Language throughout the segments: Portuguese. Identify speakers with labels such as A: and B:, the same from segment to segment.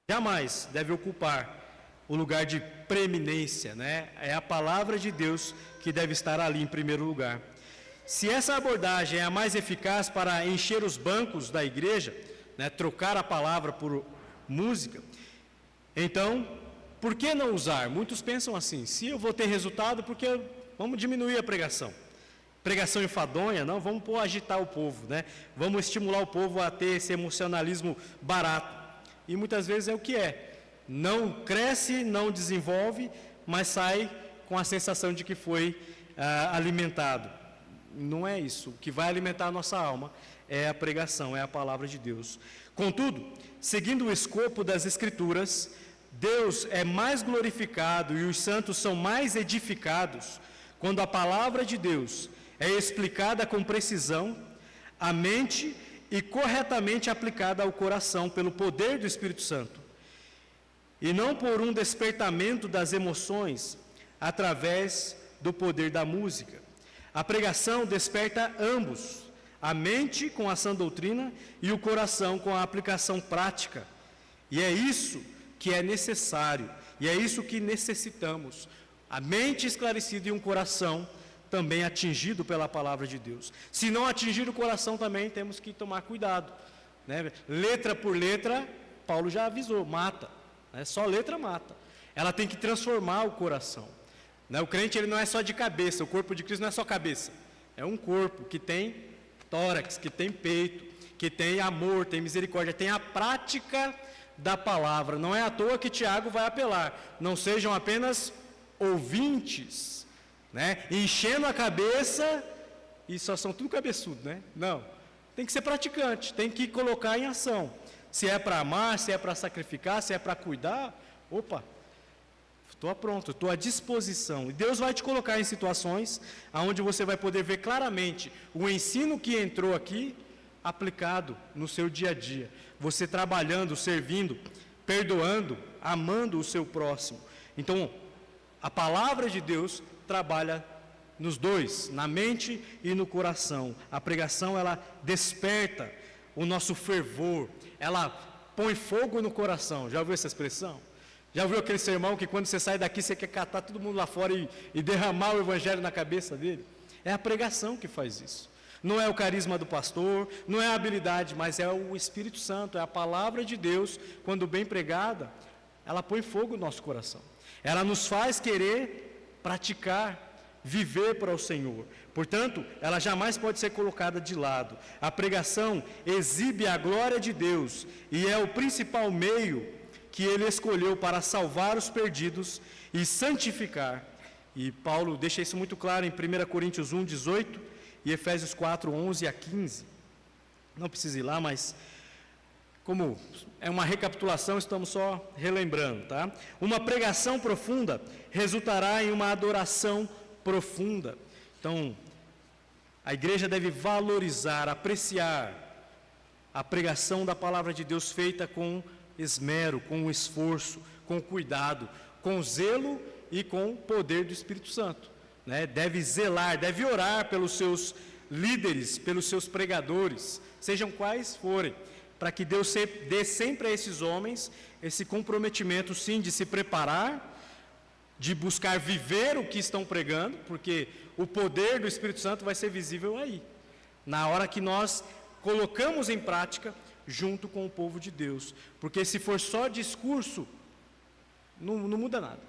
A: jamais deve ocupar o lugar de preeminência, né? É a palavra de Deus que deve estar ali em primeiro lugar. Se essa abordagem é a mais eficaz para encher os bancos da igreja, né, trocar a palavra por música, então, por que não usar? Muitos pensam assim: se eu vou ter resultado, porque vamos diminuir a pregação. Pregação enfadonha, não, vamos agitar o povo, né? Vamos estimular o povo a ter esse emocionalismo barato. E muitas vezes é o que é. Não cresce, não desenvolve, mas sai com a sensação de que foi alimentado. Não é isso. O que vai alimentar a nossa alma é a pregação, é a palavra de Deus. Contudo, seguindo o escopo das Escrituras, Deus é mais glorificado e os santos são mais edificados quando a palavra de Deus é explicada com precisão, à mente e corretamente aplicada ao coração pelo poder do Espírito Santo, e não por um despertamento das emoções através do poder da música. A pregação desperta ambos, a mente com a sã doutrina e o coração com a aplicação prática. E é isso que é necessário, e é isso que necessitamos. A mente esclarecida e um coração também atingido pela palavra de Deus. Se não atingir o coração também temos que tomar cuidado, né? Letra por letra, Paulo já avisou, mata, né? Só letra mata. Ela tem que transformar o coração, né? O crente, ele não é só de cabeça, o corpo de Cristo não é só cabeça, é um corpo que tem tórax, que tem peito, que tem amor, tem misericórdia, tem a prática da palavra. Não é à toa que Tiago vai apelar: não sejam apenas ouvintes, né, enchendo a cabeça, e só são tudo cabeçudo, né? Não, tem que ser praticante, tem que colocar em ação. Se é para amar, se é para sacrificar, se é para cuidar, opa, estou pronto, estou à disposição. E Deus vai te colocar em situações onde você vai poder ver claramente o ensino que entrou aqui aplicado no seu dia a dia. Você trabalhando, servindo, perdoando, amando o seu próximo. Então, a palavra de Deus trabalha nos dois, na mente e no coração. A pregação, ela desperta o nosso fervor, ela põe fogo no coração. Já ouviu essa expressão? Já ouviu aquele sermão que quando você sai daqui, você quer catar todo mundo lá fora e derramar o evangelho na cabeça dele? É a pregação que faz isso. Não é o carisma do pastor, não é a habilidade, mas é o Espírito Santo, é a palavra de Deus. Quando bem pregada, ela põe fogo no nosso coração. Ela nos faz querer praticar, viver para o Senhor. Portanto, ela jamais pode ser colocada de lado. A pregação exibe a glória de Deus e é o principal meio que Ele escolheu para salvar os perdidos e santificar. E Paulo deixa isso muito claro em 1 Coríntios 1, 18 e Efésios 4, 11 a 15. Não precisa ir lá, mas como é uma recapitulação, estamos só relembrando, tá? Uma pregação profunda resultará em uma adoração profunda. Então, a igreja deve valorizar, apreciar a pregação da palavra de Deus feita com esmero, com esforço, com cuidado, com zelo e com o poder do Espírito Santo, né? Deve zelar, deve orar pelos seus líderes, pelos seus pregadores, sejam quais forem, para que Deus dê sempre a esses homens esse comprometimento, sim, de se preparar, de buscar viver o que estão pregando, porque o poder do Espírito Santo vai ser visível aí, na hora que nós colocamos em prática junto com o povo de Deus. Porque se for só discurso, não muda nada.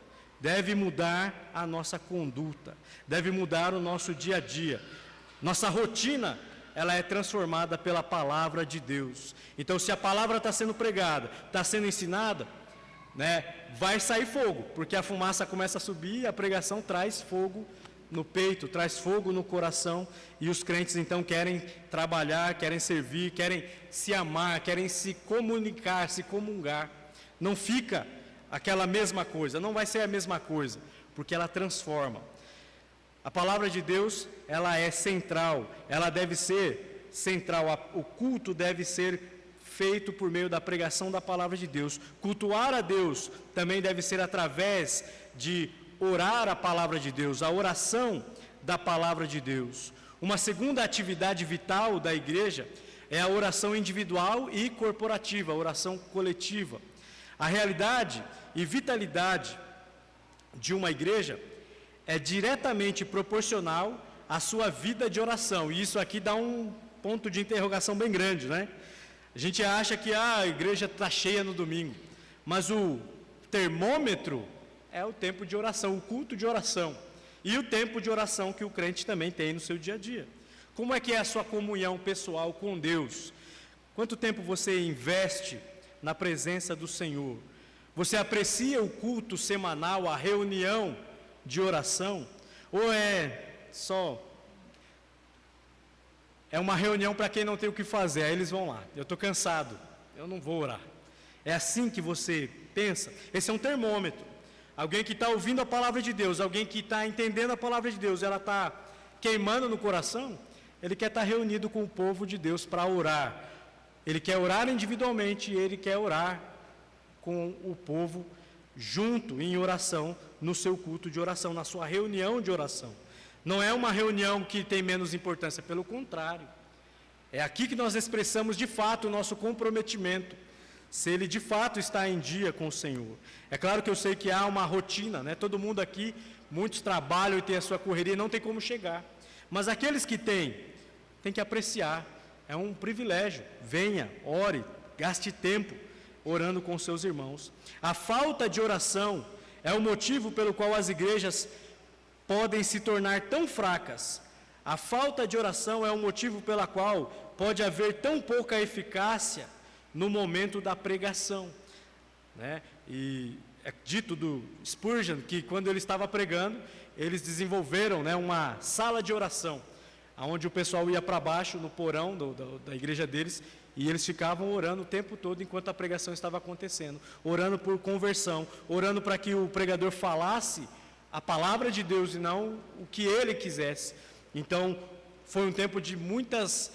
A: Deve mudar a nossa conduta, deve mudar o nosso dia a dia. Nossa rotina, ela é transformada pela palavra de Deus. Então, se a palavra está sendo pregada, está sendo ensinada, né, vai sair fogo, porque a fumaça começa a subir e a pregação traz fogo no peito, traz fogo no coração, e os crentes então querem trabalhar, querem servir, querem se amar, querem se comunicar, se comungar. Não fica aquela mesma coisa, não vai ser a mesma coisa, porque ela transforma. A palavra de Deus, ela é central, ela deve ser central, o culto deve ser feito por meio da pregação da palavra de Deus. Cultuar a Deus também deve ser através de orar a palavra de Deus, a oração da palavra de Deus. Uma segunda atividade vital da igreja é a oração individual e corporativa, a oração coletiva. A realidade e vitalidade de uma igreja é diretamente proporcional à sua vida de oração. E isso aqui dá um ponto de interrogação bem grande, né? A gente acha que a igreja está cheia no domingo, mas o termômetro é o tempo de oração, o culto de oração. E o tempo de oração que o crente também tem no seu dia a dia. Como é que é a sua comunhão pessoal com Deus? Quanto tempo você investe na presença do Senhor? Você aprecia o culto semanal, a reunião de oração? Ou é só... é uma reunião para quem não tem o que fazer, aí eles vão lá. Eu estou cansado, eu não vou orar. É assim que você pensa? Esse é um termômetro. Alguém que está ouvindo a palavra de Deus, alguém que está entendendo a palavra de Deus, ela está queimando no coração, ele quer estar reunido com o povo de Deus para orar. Ele quer orar individualmente e ele quer orar com o povo junto, em oração, no seu culto de oração, na sua reunião de oração. Não é uma reunião que tem menos importância, pelo contrário. É aqui que nós expressamos de fato o nosso comprometimento, se ele de fato está em dia com o Senhor. É claro que eu sei que há uma rotina, né? Todo mundo aqui, muitos trabalham e tem a sua correria, não tem como chegar. Mas aqueles que têm, tem que apreciar. É um privilégio. Venha, ore, gaste tempo orando com seus irmãos. A falta de oração é o motivo pelo qual as igrejas podem se tornar tão fracas. A falta de oração é o motivo pela qual pode haver tão pouca eficácia no momento da pregação, né? E é dito do Spurgeon que quando ele estava pregando, eles desenvolveram, né, uma sala de oração, onde o pessoal ia para baixo no porão da igreja deles, e eles ficavam orando o tempo todo enquanto a pregação estava acontecendo, orando por conversão, orando para que o pregador falasse a palavra de Deus e não o que ele quisesse. Então, foi um tempo de muitas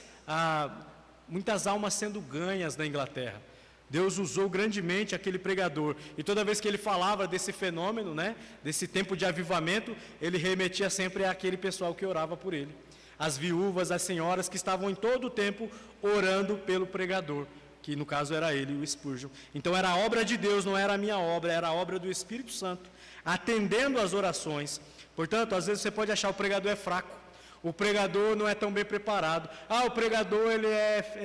A: almas sendo ganhas na Inglaterra. Deus usou grandemente aquele pregador, e toda vez que ele falava desse fenômeno, né, desse tempo de avivamento, ele remetia sempre àquele pessoal que orava por ele. As viúvas, as senhoras que estavam em todo o tempo orando pelo pregador, que no caso era ele, o Spurgeon. Então era a obra de Deus, não era a minha obra, era a obra do Espírito Santo, atendendo às orações. Portanto, às vezes você pode achar o pregador é fraco, o pregador não é tão bem preparado, o pregador ele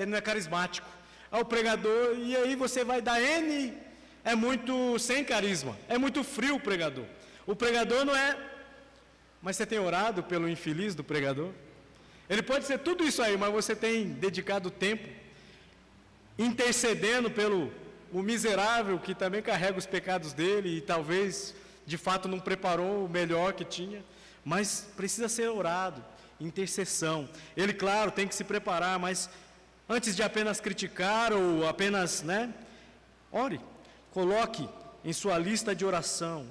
A: não é carismático, o pregador, e aí você vai dar N, é muito sem carisma, é muito frio o pregador não é, mas você tem orado pelo infeliz do pregador? Ele pode ser tudo isso aí, mas você tem dedicado tempo intercedendo pelo o miserável que também carrega os pecados dele e talvez de fato não preparou o melhor que tinha, mas precisa ser orado, intercessão. Ele, claro, tem que se preparar, mas antes de apenas criticar ou apenas, né, ore, coloque em sua lista de oração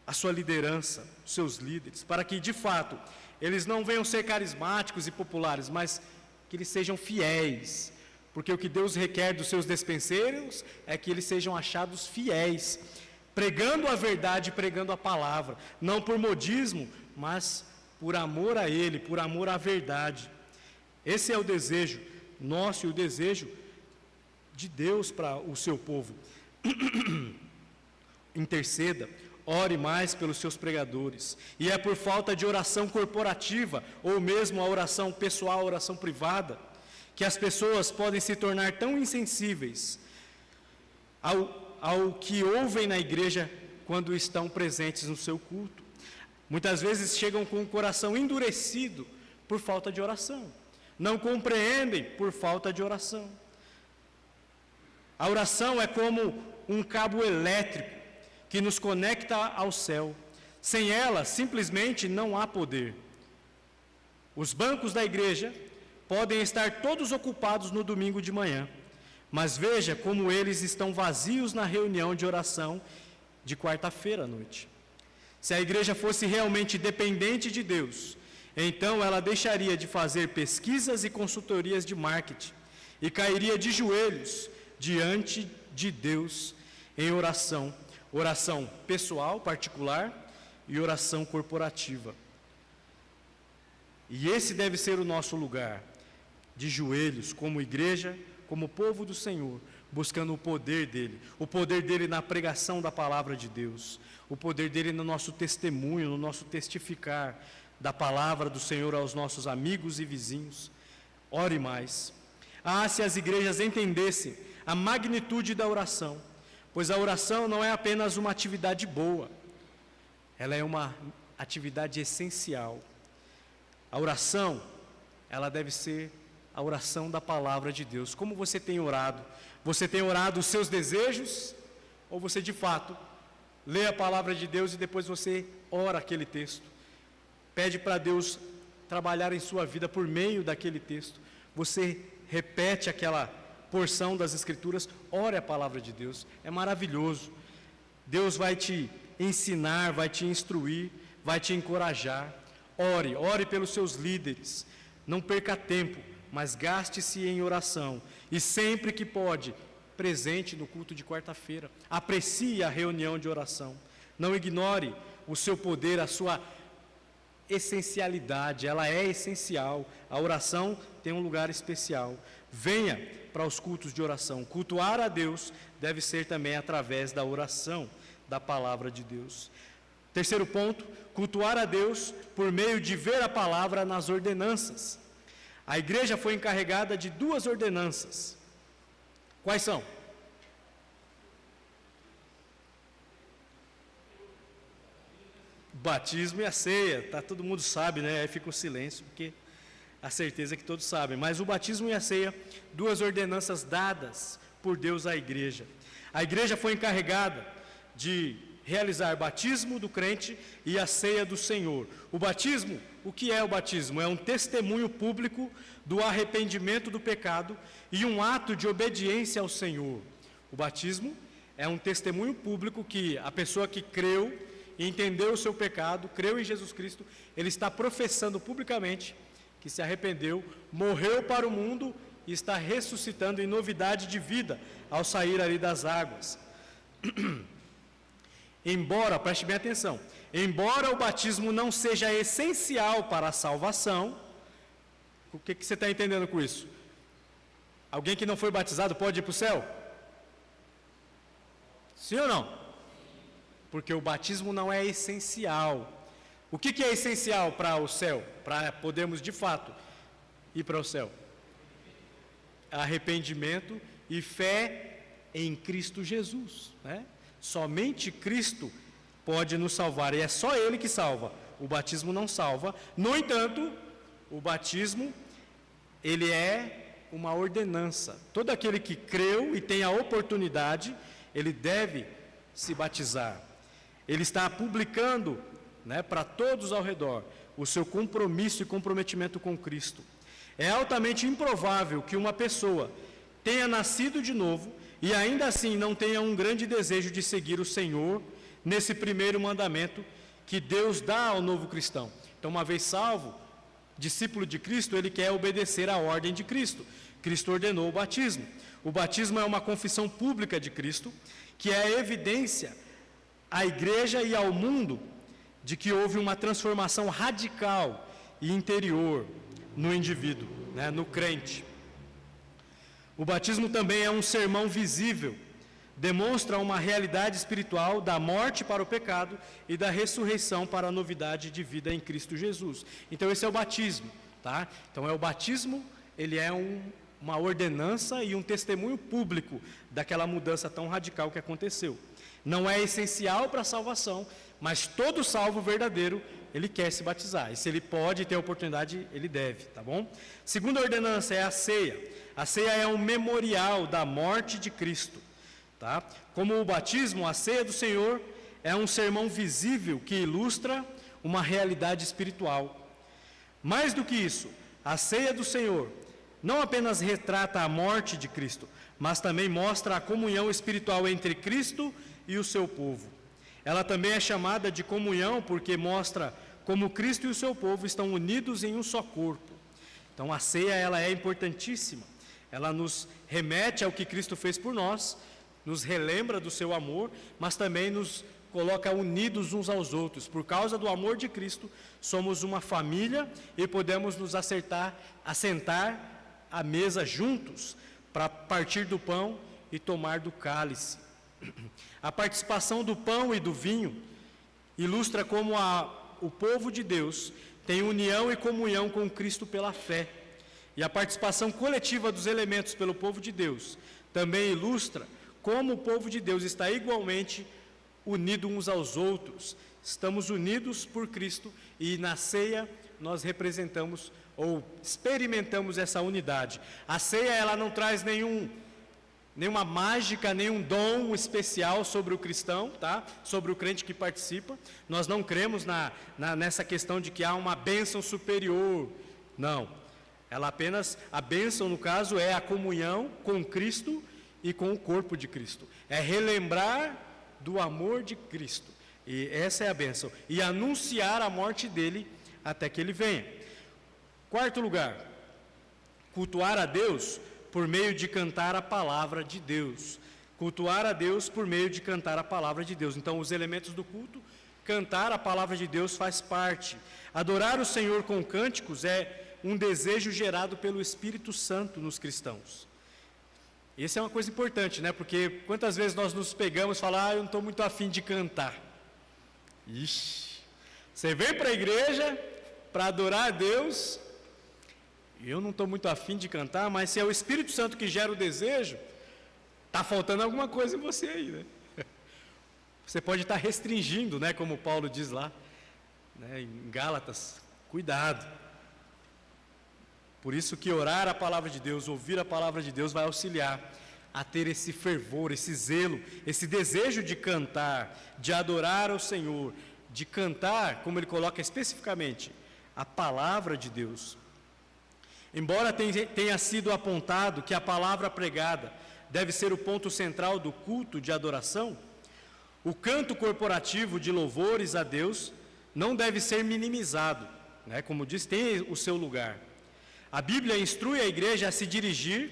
A: a sua liderança, os seus líderes, para que de fato eles não venham ser carismáticos e populares, mas que eles sejam fiéis, porque o que Deus requer dos seus despenseiros é que eles sejam achados fiéis, pregando a verdade, pregando a palavra, não por modismo, mas por amor a Ele, por amor à verdade. Esse é o desejo nosso e o desejo de Deus para o seu povo. Interceda, ore mais pelos seus pregadores. E é por falta de oração corporativa, ou mesmo a oração pessoal, a oração privada, que as pessoas podem se tornar tão insensíveis ao que ouvem na igreja quando estão presentes no seu culto. Muitas vezes chegam com o coração endurecido por falta de oração. Não compreendem por falta de oração. A oração é como um cabo elétrico que nos conecta ao céu. Sem ela, simplesmente não há poder. Os bancos da igreja podem estar todos ocupados no domingo de manhã, mas veja como eles estão vazios na reunião de oração de quarta-feira à noite. Se a igreja fosse realmente dependente de Deus, então ela deixaria de fazer pesquisas e consultorias de marketing e cairia de joelhos diante de Deus em oração. Oração pessoal, particular, e oração corporativa. E esse deve ser o nosso lugar, de joelhos, como igreja, como povo do Senhor, buscando o poder dele na pregação da palavra de Deus, o poder dele no nosso testemunho, no nosso testificar da palavra do Senhor aos nossos amigos e vizinhos. Ore mais. Se as igrejas entendessem a magnitude da oração, pois a oração não é apenas uma atividade boa, ela é uma atividade essencial. A oração, ela deve ser a oração da palavra de Deus. Como você tem orado? Você tem orado os seus desejos? Ou você de fato lê a palavra de Deus e depois você ora aquele texto? Pede para Deus trabalhar em sua vida por meio daquele texto. Você repete aquela porção das Escrituras, ore a palavra de Deus. É maravilhoso. Deus vai te ensinar, vai te instruir, vai te encorajar. Ore pelos seus líderes. Não perca tempo, mas gaste-se em oração. E sempre que pode, presente no culto de quarta-feira. Aprecie a reunião de oração. Não ignore o seu poder, a sua essencialidade. Ela é essencial. A oração tem um lugar especial. Venha para os cultos de oração. Cultuar a Deus deve ser também através da oração da palavra de Deus. Terceiro ponto, cultuar a Deus por meio de ver a palavra nas ordenanças. A igreja foi encarregada de 2 ordenanças. Quais são? O batismo e a ceia. Todo mundo sabe, né? Aí fica o silêncio, porque a certeza é que todos sabem. Mas o batismo e a ceia, 2 ordenanças dadas por Deus à igreja. A igreja foi encarregada de realizar batismo do crente e a ceia do Senhor. O batismo, o que é o batismo? É um testemunho público do arrependimento do pecado e um ato de obediência ao Senhor. O batismo é um testemunho público que a pessoa que creu e entendeu o seu pecado, creu em Jesus Cristo, ele está professando publicamente que se arrependeu, morreu para o mundo e está ressuscitando em novidade de vida ao sair ali das águas. Preste bem atenção, embora o batismo não seja essencial para a salvação, o que você está entendendo com isso? Alguém que não foi batizado pode ir para o céu? Sim ou não? Porque o batismo não é essencial. O que é essencial para o céu? Para podermos de fato ir para o céu? Arrependimento e fé em Cristo Jesus, né? Somente Cristo pode nos salvar, e é só Ele que salva. O batismo não salva. No entanto, o batismo, ele é uma ordenança. Todo aquele que creu e tem a oportunidade, ele deve se batizar. Ele está publicando, né, para todos ao redor o seu compromisso e comprometimento com Cristo. É altamente improvável que uma pessoa tenha nascido de novo e ainda assim não tenha um grande desejo de seguir o Senhor nesse primeiro mandamento que Deus dá ao novo cristão. Então, uma vez salvo, discípulo de Cristo, ele quer obedecer à ordem de Cristo. Cristo ordenou o batismo. O batismo é uma confissão pública de Cristo, que é a evidência à igreja e ao mundo de que houve uma transformação radical e interior no indivíduo, né, no crente. O batismo também é um sermão visível, demonstra uma realidade espiritual da morte para o pecado e da ressurreição para a novidade de vida em Cristo Jesus. Então esse é o batismo, tá? Então o batismo, ele é uma ordenança e um testemunho público daquela mudança tão radical que aconteceu. Não é essencial para a salvação, mas todo salvo verdadeiro, ele quer se batizar. E se ele pode ter a oportunidade, ele deve, tá bom? Segunda ordenança é a ceia. A ceia é um memorial da morte de Cristo, tá? Como o batismo, a ceia do Senhor é um sermão visível que ilustra uma realidade espiritual. Mais do que isso, a ceia do Senhor não apenas retrata a morte de Cristo, mas também mostra a comunhão espiritual entre Cristo e o seu povo. Ela também é chamada de comunhão porque mostra como Cristo e o seu povo estão unidos em um só corpo. Então a ceia, ela é importantíssima. Ela nos remete ao que Cristo fez por nós, nos relembra do seu amor, mas também nos coloca unidos uns aos outros. Por causa do amor de Cristo, somos uma família e podemos nos assentar à mesa juntos para partir do pão e tomar do cálice. A participação do pão e do vinho ilustra como o povo de Deus tem união e comunhão com Cristo pela fé. E a participação coletiva dos elementos pelo povo de Deus também ilustra como o povo de Deus está igualmente unido uns aos outros. Estamos unidos por Cristo e na ceia nós representamos ou experimentamos essa unidade. A ceia, ela não traz nenhuma mágica, nenhum dom especial sobre o cristão, tá? Sobre o crente que participa. Nós não cremos nessa questão de que há uma bênção superior. Não. Ela apenas, a bênção no caso é a comunhão com Cristo e com o corpo de Cristo. É relembrar do amor de Cristo. E essa é a bênção. E anunciar a morte dele até que ele venha. Quarto lugar, cultuar a Deus por meio de cantar a palavra de Deus. Cultuar a Deus por meio de cantar a palavra de Deus. Então, os elementos do culto, cantar a palavra de Deus faz parte. Adorar o Senhor com cânticos é um desejo gerado pelo Espírito Santo nos cristãos. Isso é uma coisa importante, né? Porque quantas vezes nós nos pegamos e falamos, eu não estou muito afim de cantar. Ixi, você vem para a igreja para adorar a Deus, eu não estou muito afim de cantar, mas se é o Espírito Santo que gera o desejo, está faltando alguma coisa em você aí, né? Você pode estar restringindo, né? Como Paulo diz lá, né, em Gálatas, cuidado. Por isso que orar a palavra de Deus, ouvir a palavra de Deus vai auxiliar a ter esse fervor, esse zelo, esse desejo de cantar, de adorar ao Senhor, de cantar, como ele coloca especificamente, a palavra de Deus. Embora tenha sido apontado que a palavra pregada deve ser o ponto central do culto de adoração, o canto corporativo de louvores a Deus não deve ser minimizado, né? Como diz, tem o seu lugar. A Bíblia instrui a igreja a se dirigir,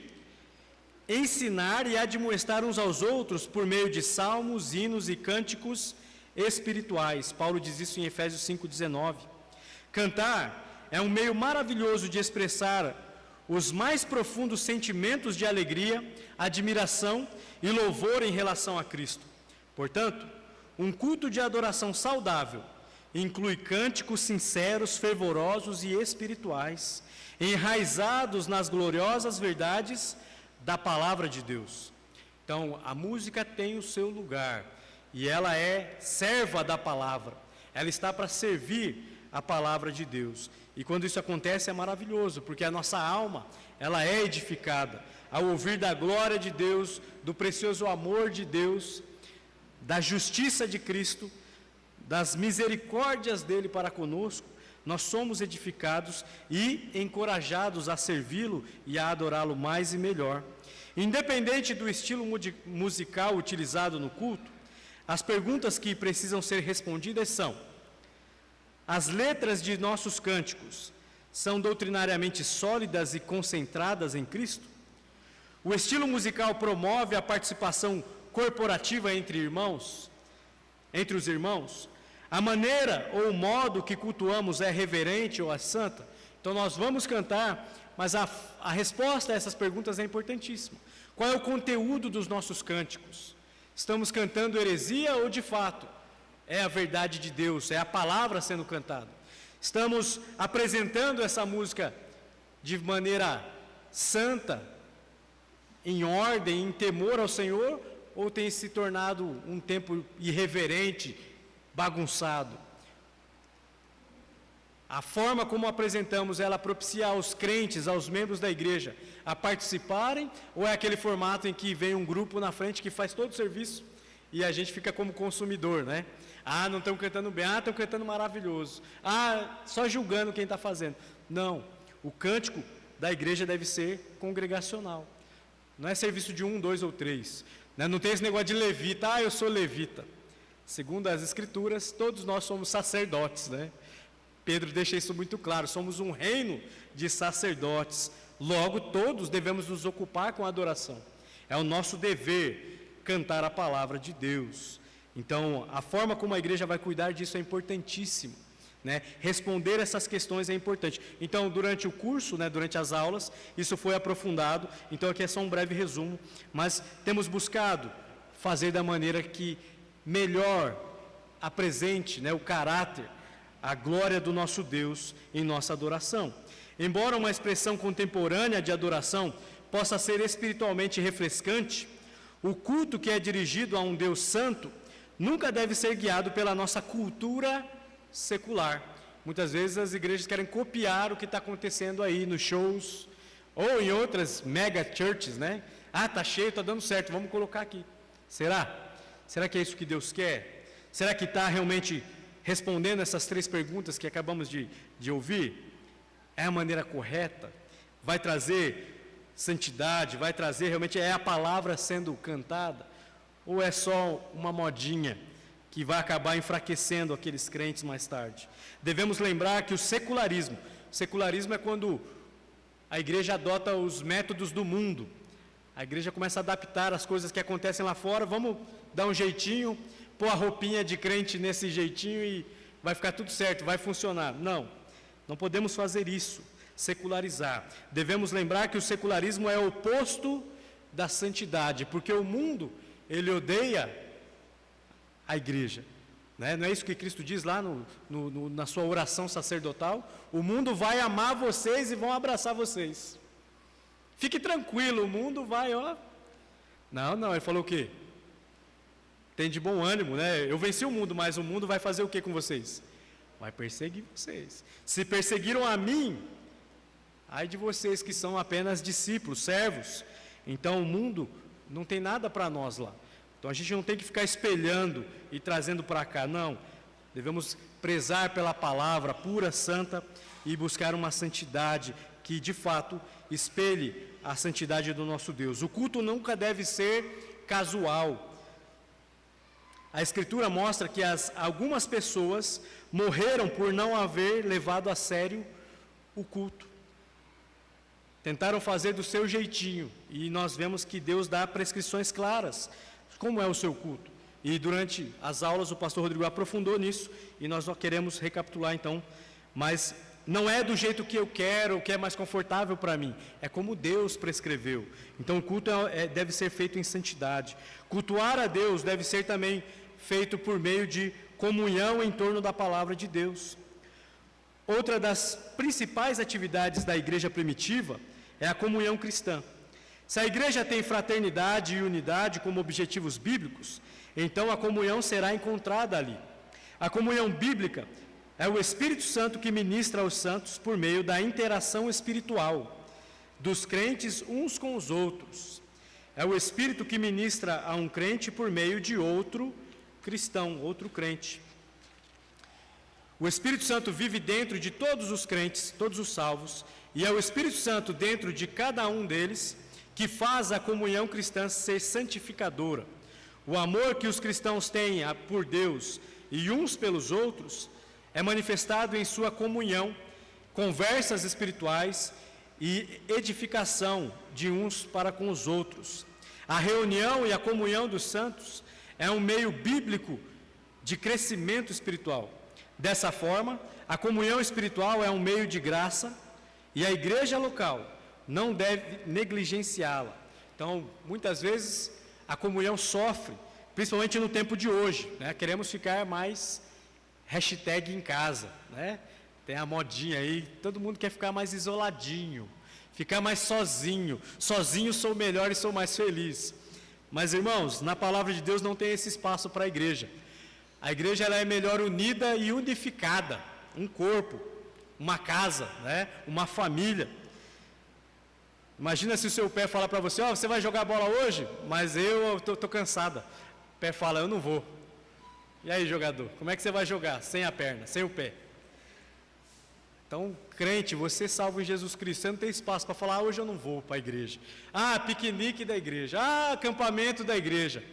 A: ensinar e admoestar uns aos outros por meio de salmos, hinos e cânticos espirituais. Paulo diz isso em Efésios 5,19. Cantar é um meio maravilhoso de expressar os mais profundos sentimentos de alegria, admiração e louvor em relação a Cristo. Portanto, um culto de adoração saudável inclui cânticos sinceros, fervorosos e espirituais, enraizados nas gloriosas verdades da palavra de Deus. Então, a música tem o seu lugar e ela é serva da palavra. Ela está para servir a palavra de Deus. E quando isso acontece é maravilhoso, porque a nossa alma, ela é edificada ao ouvir da glória de Deus, do precioso amor de Deus, da justiça de Cristo, das misericórdias dele para conosco. Nós somos edificados e encorajados a servi-lo e a adorá-lo mais e melhor. Independente do estilo musical utilizado no culto, as perguntas que precisam ser respondidas são: as letras de nossos cânticos são doutrinariamente sólidas e concentradas em Cristo? O estilo musical promove a participação corporativa entre os irmãos? A maneira ou o modo que cultuamos é reverente ou é santa? Então nós vamos cantar, mas a resposta a essas perguntas é importantíssima. Qual é o conteúdo dos nossos cânticos? Estamos cantando heresia ou de fato é a verdade de Deus, é a palavra sendo cantada? Estamos apresentando essa música de maneira santa, em ordem, em temor ao Senhor, ou tem se tornado um tempo irreverente, bagunçado? A forma como apresentamos, ela propicia aos crentes, aos membros da igreja, a participarem, ou é aquele formato em que vem um grupo na frente que faz todo o serviço e a gente fica como consumidor, né? Ah, não estão cantando bem, estão cantando maravilhoso, só julgando quem está fazendo. Não, o cântico da igreja deve ser congregacional, não é serviço de 1, 2 ou 3, né? Não tem esse negócio de levita, eu sou levita. Segundo as Escrituras, todos nós somos sacerdotes, né? Pedro deixa isso muito claro, somos um reino de sacerdotes, logo todos devemos nos ocupar com a adoração. É o nosso dever cantar a palavra de Deus. Então, a forma como a igreja vai cuidar disso é importantíssimo, né? Responder essas questões é importante. Então, durante o curso, né, durante as aulas, isso foi aprofundado. Então, aqui é só um breve resumo, mas temos buscado fazer da maneira que melhor apresente, né, o caráter, a glória do nosso Deus em nossa adoração. Embora uma expressão contemporânea de adoração possa ser espiritualmente refrescante, o culto que é dirigido a um Deus santo nunca deve ser guiado pela nossa cultura secular. Muitas vezes as igrejas querem copiar o que está acontecendo aí nos shows, ou em outras mega churches, né? Ah, está cheio, está dando certo, vamos colocar aqui. Será? Será que é isso que Deus quer? Será que está realmente respondendo essas 3 perguntas que acabamos de ouvir? É a maneira correta? Vai trazer santidade? Vai trazer realmente a palavra sendo cantada? Ou é só uma modinha que vai acabar enfraquecendo aqueles crentes mais tarde? Devemos lembrar que o secularismo é quando a igreja adota os métodos do mundo. A igreja começa a adaptar as coisas que acontecem lá fora, vamos dar um jeitinho, pôr a roupinha de crente nesse jeitinho e vai ficar tudo certo, vai funcionar. Não podemos fazer isso, secularizar. Devemos lembrar que o secularismo é o oposto da santidade, porque o mundo, ele odeia a igreja. Né? Não é isso que Cristo diz lá na sua oração sacerdotal? O mundo vai amar vocês e vão abraçar vocês. Fique tranquilo, o mundo vai, ó. Não, ele falou o quê? Tem de bom ânimo, né? Eu venci o mundo, mas o mundo vai fazer o que com vocês? Vai perseguir vocês. Se perseguiram a mim, ai de vocês que são apenas discípulos, servos. Então o mundo não tem nada para nós lá. Então a gente não tem que ficar espelhando e trazendo para cá, não. Devemos prezar pela palavra pura, santa e buscar uma santidade que de fato espelhe a santidade do nosso Deus. O culto nunca deve ser casual. A Escritura mostra que algumas pessoas morreram por não haver levado a sério o culto. Tentaram fazer do seu jeitinho, e nós vemos que Deus dá prescrições claras. Como é o seu culto? E durante as aulas o pastor Rodrigo aprofundou nisso, e nós só queremos recapitular então, mas não é do jeito que eu quero, o que é mais confortável para mim, é como Deus prescreveu. Então o culto deve ser feito em santidade. Cultuar a Deus deve ser também feito por meio de comunhão em torno da palavra de Deus. Outra das principais atividades da igreja primitiva é a comunhão cristã. Se a igreja tem fraternidade e unidade como objetivos bíblicos, então a comunhão será encontrada ali. A comunhão bíblica é o Espírito Santo que ministra aos santos por meio da interação espiritual dos crentes uns com os outros. É o Espírito que ministra a um crente por meio de outro cristão, outro crente. O Espírito Santo vive dentro de todos os crentes, todos os salvos, e é o Espírito Santo dentro de cada um deles que faz a comunhão cristã ser santificadora. O amor que os cristãos têm por Deus e uns pelos outros é manifestado em sua comunhão, conversas espirituais e edificação de uns para com os outros. A reunião e a comunhão dos santos é um meio bíblico de crescimento espiritual. Dessa forma, a comunhão espiritual é um meio de graça e a igreja local não deve negligenciá-la. Então, muitas vezes, a comunhão sofre, principalmente no tempo de hoje, né? Queremos ficar mais hashtag em casa, né? Tem a modinha aí, todo mundo quer ficar mais isoladinho, ficar mais sozinho. Sozinho sou melhor e sou mais feliz. Mas, irmãos, na palavra de Deus não tem esse espaço para a igreja. A igreja ela é melhor unida e unificada, um corpo, uma casa, né? Uma família. Imagina se o seu pé falar para você, você vai jogar bola hoje? Mas eu estou cansada. O pé fala, eu não vou. E aí, jogador, como é que você vai jogar? Sem a perna, sem o pé. Então, crente, você salvo em Jesus Cristo, você não tem espaço para falar, hoje eu não vou para a igreja. Piquenique da igreja. Acampamento da igreja.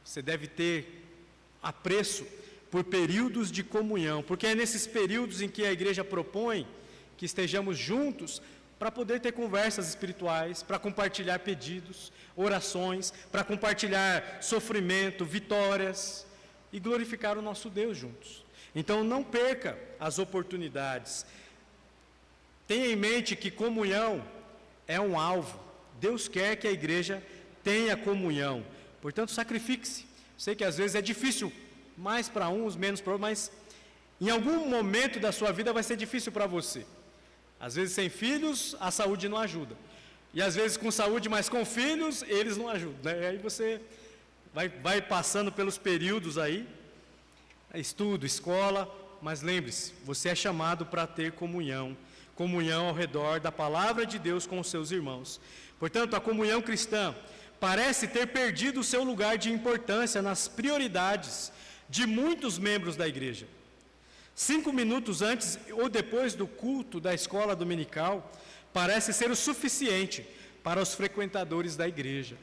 A: Você deve ter apreço por períodos de comunhão, porque é nesses períodos em que a igreja propõe que estejamos juntos para poder ter conversas espirituais, para compartilhar pedidos, orações, para compartilhar sofrimento, vitórias e glorificar o nosso Deus juntos. Então não perca as oportunidades. Tenha em mente que comunhão é um alvo. Deus quer que a igreja tenha comunhão. Portanto, sacrifique-se. Sei que às vezes é difícil, mais para uns, menos para outros, mas em algum momento da sua vida vai ser difícil para você. Às vezes sem filhos, a saúde não ajuda. E às vezes com saúde, mas com filhos, eles não ajudam, né? E aí você vai passando pelos períodos aí, estudo, escola, mas lembre-se, você é chamado para ter comunhão ao redor da palavra de Deus com os seus irmãos. Portanto, a comunhão cristã parece ter perdido o seu lugar de importância nas prioridades de muitos membros da igreja. 5 minutos antes ou depois do culto da escola dominical parece ser o suficiente para os frequentadores da igreja.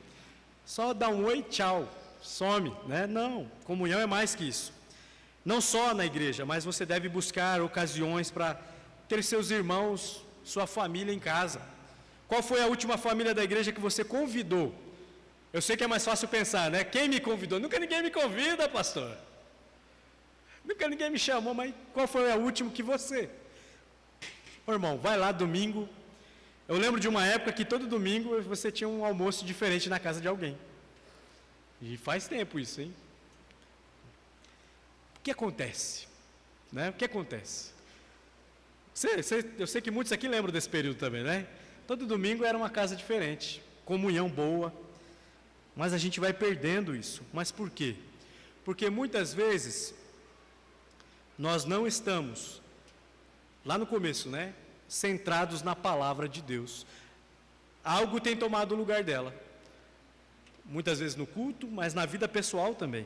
A: Só dá um oi, tchau, some, né? Não, comunhão é mais que isso. Não só na igreja, mas você deve buscar ocasiões para ter seus irmãos, sua família em casa. Qual foi a última família da igreja que você convidou? Eu sei que é mais fácil pensar, né? Quem me convidou? Nunca ninguém me convida, pastor. Nunca ninguém me chamou, mas qual foi a última que você? Ô, irmão, vai lá domingo. Eu lembro de uma época que todo domingo você tinha um almoço diferente na casa de alguém. E faz tempo isso, hein? O que acontece? Né? O que acontece? Eu sei que muitos aqui lembram desse período também, né? Todo domingo era uma casa diferente, comunhão boa, mas a gente vai perdendo isso. Mas por quê? Porque muitas vezes nós não estamos, lá no começo, né? Centrados na palavra de Deus. Algo tem tomado o lugar dela. Muitas vezes no culto, mas na vida pessoal também.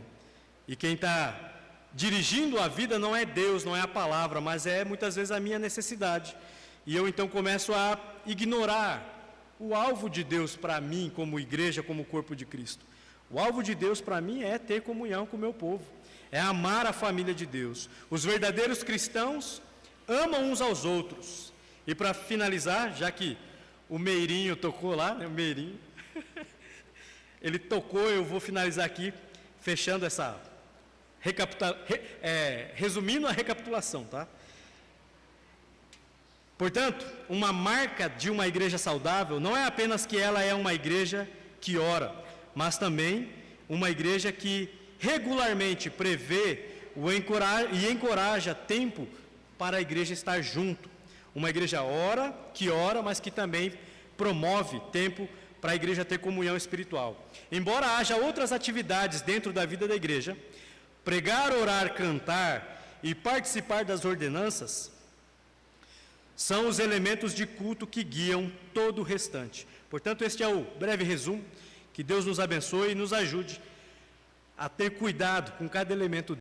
A: E quem está dirigindo a vida não é Deus, não é a palavra, mas é muitas vezes a minha necessidade. E eu então começo a ignorar o alvo de Deus para mim, como igreja, como corpo de Cristo. O alvo de Deus para mim é ter comunhão com o meu povo, é amar a família de Deus. Os verdadeiros cristãos amam uns aos outros. E para finalizar, já que o Meirinho tocou lá, né, o Meirinho, ele tocou, eu vou finalizar aqui, fechando essa resumindo a recapitulação, tá? Portanto, uma marca de uma igreja saudável não é apenas que ela é uma igreja que ora, mas também uma igreja que regularmente prevê e encoraja tempo para a igreja estar junto. Uma igreja que ora, mas que também promove tempo para a igreja ter comunhão espiritual. Embora haja outras atividades dentro da vida da igreja, pregar, orar, cantar e participar das ordenanças são os elementos de culto que guiam todo o restante. Portanto, este é o breve resumo. Que Deus nos abençoe e nos ajude a ter cuidado com cada elemento